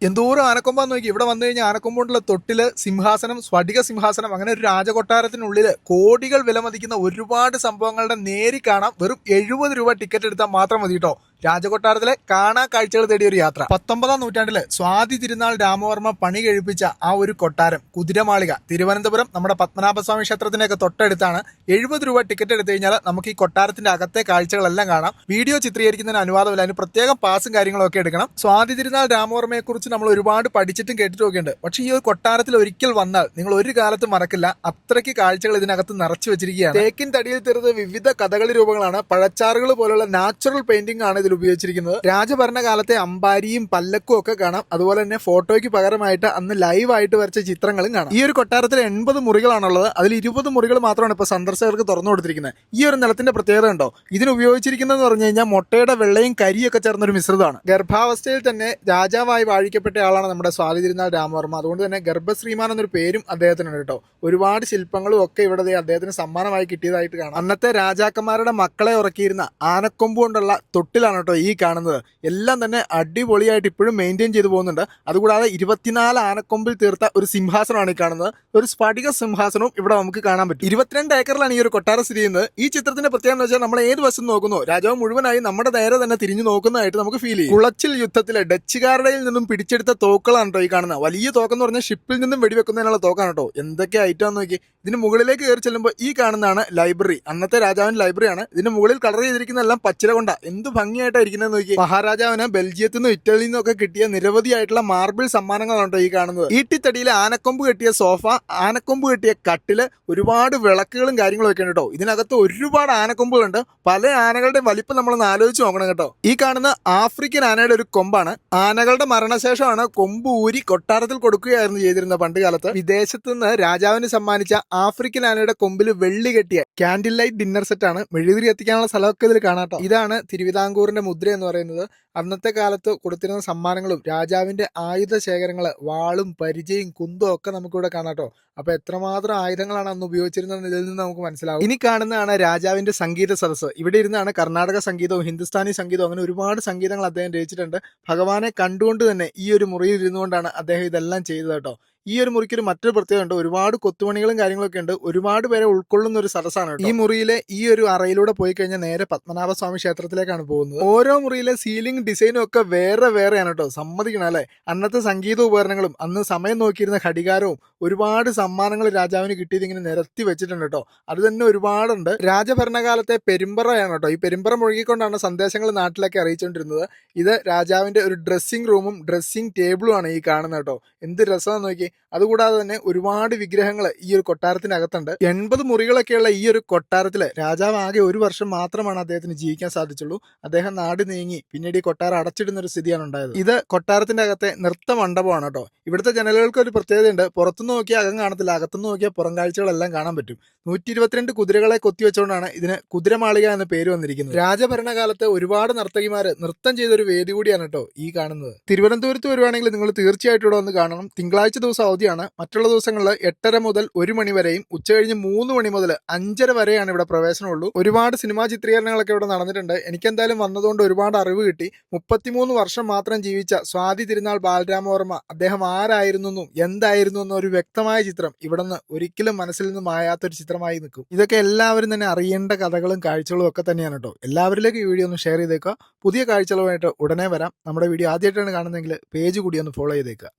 എന്തോരം ആനക്കൊമ്പാന്ന് നോക്കി. ഇവിടെ വന്നു കഴിഞ്ഞാൽ ആനക്കൊമ്പുകൊണ്ടുള്ള തൊട്ടില്, സിംഹാസനം, സ്ഫടിക സിംഹാസനം, അങ്ങനെ ഒരു രാജകൊട്ടാരത്തിനുള്ളില് കോടികൾ വിലമതിക്കുന്ന ഒരുപാട് സംഭവങ്ങളുടെ നേരി കാണാം. വെറും 70 രൂപ ടിക്കറ്റ് എടുത്താൽ മാത്രം മതി കേട്ടോ. രാജകൊട്ടാരത്തിലെ കാണാ കാഴ്ചകൾ തേടിയ ഒരു യാത്ര. 19-ാം നൂറ്റാണ്ടില് സ്വാതി തിരുനാൾ രാമവർമ്മ പണി കഴിപ്പിച്ച ആ ഒരു കൊട്ടാരം, കുതിരമാളിക, തിരുവനന്തപുരം നമ്മുടെ പത്മനാഭസ്വാമി ക്ഷേത്രത്തിനൊക്കെ തൊട്ടടുത്താണ്. 70 രൂപ ടിക്കറ്റ് എടുത്തു കഴിഞ്ഞാൽ നമുക്ക് ഈ കൊട്ടാരത്തിന്റെ അകത്തെ കാഴ്ചകളെല്ലാം കാണാം. വീഡിയോ ചിത്രീകരിക്കുന്നതിന് അനുവാദമില്ല, അതിന് പ്രത്യേകം പാസും കാര്യങ്ങളൊക്കെ എടുക്കണം. സ്വാതി തിരുനാൾ രാമവർമ്മയെ കുറിച്ച് നമ്മൾ ഒരുപാട് പഠിച്ചിട്ടും കേട്ടിട്ടും ഒക്കെ ഉണ്ട്. പക്ഷേ ഈ ഒരു കൊട്ടാരത്തിൽ ഒരിക്കൽ വന്നാൽ നിങ്ങൾ ഒരു കാലത്ത് മറക്കില്ല. അത്രയ്ക്ക് കാഴ്ചകൾ ഇതിനകത്ത് നിറച്ചു വെച്ചിരിക്കുകയാണ്. തേക്കിൻ തടിയിൽ തീർത്ത വിവിധ കഥകളി രൂപങ്ങളാണ്, പഴച്ചാറുകൾ പോലുള്ള നാച്ചുറൽ പെയിന്റിംഗ് ആണ് ഉപയോഗിച്ചിരിക്കുന്നത്. രാജഭരണകാലത്തെ അമ്പാരിയും പല്ലക്കും ഒക്കെ കാണാം. അതുപോലെ തന്നെ ഫോട്ടോയ്ക്ക് പകരമായിട്ട് അന്ന് ലൈവായിട്ട് വരച്ച ചിത്രങ്ങളും കാണാം. ഈ ഒരു കൊട്ടാരത്തിൽ 80 മുറികളാണുള്ളത്. അതിൽ 20 മുറികൾ മാത്രമാണ് ഇപ്പൊ സന്ദർശകർക്ക് തുറന്നു കൊടുത്തിരിക്കുന്നത്. ഈ ഒരു നിലത്തിന്റെ പ്രത്യേകത ഉണ്ടോ? ഇതിന് ഉപയോഗിച്ചിരിക്കുന്നതെന്ന് പറഞ്ഞു കഴിഞ്ഞാൽ മുട്ടയുടെ വെള്ളയും കരിയൊക്കെ ചേർന്നൊരു മിശ്രിതമാണ്. ഗർഭാവസ്ഥയിൽ തന്നെ രാജാവായി വാഴിക്കപ്പെട്ട ആളാണ് നമ്മുടെ സ്വാതി തിരുനാൾ രാമവർമ്മ. അതുകൊണ്ട് തന്നെ ഗർഭശ്രീമാൻ എന്നൊരു പേരും അദ്ദേഹത്തിനുണ്ട് കേട്ടോ. ഒരുപാട് ശില്പങ്ങളും ഒക്കെ ഇവിടെ അദ്ദേഹത്തിന് സമ്മാനമായി കിട്ടിയതായിട്ട് കാണാം. അന്നത്തെ രാജാക്കന്മാരുടെ മക്കളെ ഉറക്കിയിരുന്ന ആനക്കൊമ്പ് കൊണ്ടുള്ള തൊട്ടിലാണ് ഈ കാണുന്നത്. എല്ലാം തന്നെ അടിപൊളിയായിട്ട് ഇപ്പോഴും മെയിൻറ്റെയിൻ ചെയ്തു പോകുന്നുണ്ട്. അതുകൂടാതെ 24 ആനക്കൊമ്പിൽ തീർത്ത ഒരു സിംഹാസനമാണ് ഈ കാണുന്നത്. ഒരു സ്ഫടിക സിംഹാസനവും ഇവിടെ നമുക്ക് കാണാൻ പറ്റും. 22 ഏക്കറിലാണ് ഈ ഒരു കൊട്ടാരം സ്ഥിതി ചെയ്യുന്നത്. ഈ ചിത്രത്തിന്റെ പ്രത്യേകത എന്ന് വെച്ചാൽ നമ്മൾ ഏത് വശം നോക്കുന്നു, രാജാവ് മുഴുവനായി നമ്മുടെ നേരെ തന്നെ തിരിഞ്ഞു നോക്കുന്നതായിട്ട് നമുക്ക് ഫീൽ ചെയ്യും. കുളച്ചിൽ യുദ്ധത്തിലെ ഡച്ചുകാരുടെ നിന്നും പിടിച്ചെടുത്ത തോക്കുകളാണ് കേട്ടോ ഈ കാണുന്നത്. വലിയ തോക്കെന്ന് പറഞ്ഞാൽ ഷിപ്പിൽ നിന്നും വെടിവെക്കുന്നതിനുള്ള തോക്കാണ് കേട്ടോ. എന്തൊക്കെ ഐറ്റം നോക്കി. ഇതിന് മുകളിലേക്ക് കയറി ചെല്ലുമ്പോൾ ഈ കാണുന്നതാണ് ലൈബ്രറി. അന്നത്തെ രാജാവിന്റെ ലൈബ്രറിയാണ്. ഇതിന്റെ മുകളിൽ കളർ ചെയ്തിരിക്കുന്നതെല്ലാം പച്ചില കൊണ്ട. എന്ത് ഭംഗിയായിട്ടായിരിക്കുന്നത് നോക്കി. മഹാരാജാവിന് ബെൽജിയത്തിൽ നിന്നും ഇറ്റലിയിൽ നിന്നും ഒക്കെ കിട്ടിയ നിരവധിയായിട്ടുള്ള മാർബിൾ സമ്മാനങ്ങളാണ് ഈ കാണുന്നത്. ഈട്ടിത്തടിയിലെ ആനക്കൊമ്പ് കെട്ടിയ സോഫ, ആനക്കൊമ്പ് കെട്ടിയ കട്ടില്, ഒരുപാട് വിളക്കുകളും കാര്യങ്ങളും ഒക്കെ ഉണ്ട് കേട്ടോ. ഇതിനകത്ത് ഒരുപാട് ആനക്കൊമ്പുകളുണ്ട്. പല ആനകളുടെ വലിപ്പം നമ്മളൊന്ന് ആലോചിച്ച് നോക്കണം കേട്ടോ. ഈ കാണുന്ന ആഫ്രിക്കൻ ആനയുടെ ഒരു കൊമ്പാണ്. ആനകളുടെ മരണശേഷമാണ് കൊമ്പ് ഊരി കൊട്ടാരത്തിൽ കൊടുക്കുകയായിരുന്നു ചെയ്തിരുന്നത് പണ്ട് കാലത്ത്. വിദേശത്ത് നിന്ന് രാജാവിന് സമ്മാനിച്ച ആഫ്രിക്കൻ ആനയുടെ കൊമ്പിൽ വെള്ളി കെട്ടിയ ക്യാൻഡിൽ ലൈറ്റ് ഡിന്നർ സെറ്റ് ആണ്. മെഴുകുതിരി എത്തിക്കാനുള്ള സ്ഥലമൊക്കെ ഇതിൽ കാണാട്ടോ. ഇതാണ് തിരുവിതാംകൂറിന്റെ മുദ്ര എന്ന് പറയുന്നത്. അന്നത്തെ കാലത്ത് കൊടുത്തിരുന്ന സമ്മാനങ്ങളും രാജാവിന്റെ ആയുധ ശേഖരങ്ങള്, വാളും പരിചയും കുന്തവും ഒക്കെ നമുക്കിവിടെ കാണാട്ടോ. അപ്പൊ എത്രമാത്രം ആയുധങ്ങളാണ് അന്ന് ഉപയോഗിച്ചിരുന്നത് ഇതിൽ നിന്ന് നമുക്ക് മനസ്സിലാവും. ഇനി കാണുന്നതാണ് രാജാവിന്റെ സംഗീത സദസ്സ്. ഇവിടെ ഇരുന്നാണ് കർണാടക സംഗീതവും ഹിന്ദുസ്ഥാനി സംഗീതവും അങ്ങനെ ഒരുപാട് സംഗീതങ്ങൾ അദ്ദേഹം രചിച്ചിട്ടുണ്ട്. ഭഗവാനെ കണ്ടുകൊണ്ട് തന്നെ ഈ ഒരു മുറിയിൽ ഇരുന്നുകൊണ്ടാണ് അദ്ദേഹം ഇതെല്ലാം ചെയ്തത് കേട്ടോ. ഈ ഒരു മുറിക്ക് ഒരു മറ്റൊരു പ്രത്യേകത ഉണ്ട്. ഒരുപാട് കൊത്തുപണികളും കാര്യങ്ങളൊക്കെ ഉണ്ട്. ഒരുപാട് പേരെ ഉൾക്കൊള്ളുന്ന ഒരു സദസ്സാണ്. ഈ മുറിയിലെ ഈ ഒരു അറയിലൂടെ പോയി കഴിഞ്ഞാൽ നേരെ പത്മനാഭസ്വാമി ക്ഷേത്രത്തിലേക്കാണ് പോകുന്നത്. ഓരോ മുറിയിലെ സീലിംഗ് ഡിസൈനും ഒക്കെ വേറെ വേറെയാണ് കേട്ടോ. സമ്മതിക്കണം അല്ലെ. അന്നത്തെ സംഗീത ഉപകരണങ്ങളും അന്ന് സമയം നോക്കിയിരുന്ന ഘടികാരവും ഒരുപാട് സമ്മാനങ്ങൾ രാജാവിന് കിട്ടിയത് ഇങ്ങനെ നിരത്തി വെച്ചിട്ടുണ്ട് കേട്ടോ. അത് തന്നെ ഒരുപാടുണ്ട്. രാജഭരണകാലത്തെ പെരുമ്പറയാണ് കേട്ടോ. ഈ പെരുമ്പറ മുഴുകിക്കൊണ്ടാണ് സന്ദേശങ്ങൾ നാട്ടിലേക്ക് അറിയിച്ചുകൊണ്ടിരുന്നത്. ഇത് രാജാവിന്റെ ഒരു ഡ്രസ്സിംഗ് റൂമും ഡ്രസ്സിംഗ് ടേബിളും ആണ് ഈ കാണുന്നത് കേട്ടോ. എന്ത് രസമാണെന്ന് നോക്കി. അതുകൂടാതെ തന്നെ ഒരുപാട് വിഗ്രഹങ്ങൾ ഈ ഒരു കൊട്ടാരത്തിനകത്തുണ്ട്. 80 മുറികളൊക്കെയുള്ള ഈ ഒരു കൊട്ടാരത്തില് രാജാവ് ആകെ ഒരു വർഷം മാത്രമാണ് അദ്ദേഹത്തിന് ജീവിക്കാൻ സാധിച്ചുള്ളൂ. അദ്ദേഹം നാട് നീങ്ങി പിന്നീട് ഈ കൊട്ടാരം അടച്ചിടുന്ന ഒരു സ്ഥിതിയാണ് ഉണ്ടായത്. ഇത് കൊട്ടാരത്തിന്റെ അകത്തെ നൃത്ത മണ്ഡപമാണ് കേട്ടോ. ഇവിടുത്തെ ജനലുകൾക്ക് ഒരു പ്രത്യേകതയുണ്ട്. പുറത്തുനിന്ന് നോക്കിയാൽ അകം കാണത്തില്ല, അകത്തുനിന്ന് നോക്കിയാൽ പുറം കാഴ്ചകളെല്ലാം കാണാൻ പറ്റും. 122 കുതിരകളെ കൊത്തിവെച്ചുകൊണ്ടാണ് ഇതിന് കുതിരമാളിക എന്ന പേര് വന്നിരിക്കുന്നത്. രാജഭരണകാലത്ത് ഒരുപാട് നർത്തകിമാര് നൃത്തം ചെയ്തൊരു വേദി കൂടിയാണ് കേട്ടോ ഈ കാണുന്നത്. തിരുവനന്തപുരത്ത് വരുവാണെങ്കിൽ നിങ്ങൾ തീർച്ചയായിട്ടും ഇവിടെ വന്ന് കാണണം. തിങ്കളാഴ്ച ദിവസം അവധിയാണ്. മറ്റുള്ള ദിവസങ്ങളിൽ 8:30 മുതൽ 1 മണി വരെയും ഉച്ചകഴിഞ്ഞ് 3 മണി മുതൽ 5:30 വരെയാണ് ഇവിടെ പ്രവേശനമുള്ളൂ. ഒരുപാട് സിനിമാ ചിത്രീകരണങ്ങളൊക്കെ ഇവിടെ നടന്നിട്ടുണ്ട്. എനിക്കെന്തായാലും വന്നതുകൊണ്ട് ഒരുപാട് അറിവ് കിട്ടി. 33 വർഷം മാത്രം ജീവിച്ച സ്വാതി തിരുനാൾ ബാലരാമവർമ്മ അദ്ദേഹം ആരായിരുന്നു, എന്തായിരുന്നു എന്ന ഒരു വ്യക്തമായ ചിത്രം ഇവിടെ നിന്ന് ഒരിക്കലും മനസ്സിൽ നിന്ന് മായാത്തൊരു ചിത്രമായി നിൽക്കും. ഇതൊക്കെ എല്ലാവരും തന്നെ അറിയേണ്ട കഥകളും കാഴ്ചകളും ഒക്കെ തന്നെയാണ് കേട്ടോ. എല്ലാവരിലേക്ക് ഈ വീഡിയോ ഒന്ന് ഷെയർ ചെയ്തേക്കുക. പുതിയ കാഴ്ചകളുമായിട്ട് ഉടനെ വരാം. നമ്മുടെ വീഡിയോ ആദ്യമായിട്ടാണ് കാണുന്നതെങ്കിൽ പേജ് കൂടി ഒന്ന് ഫോളോ ചെയ്തേക്കുക.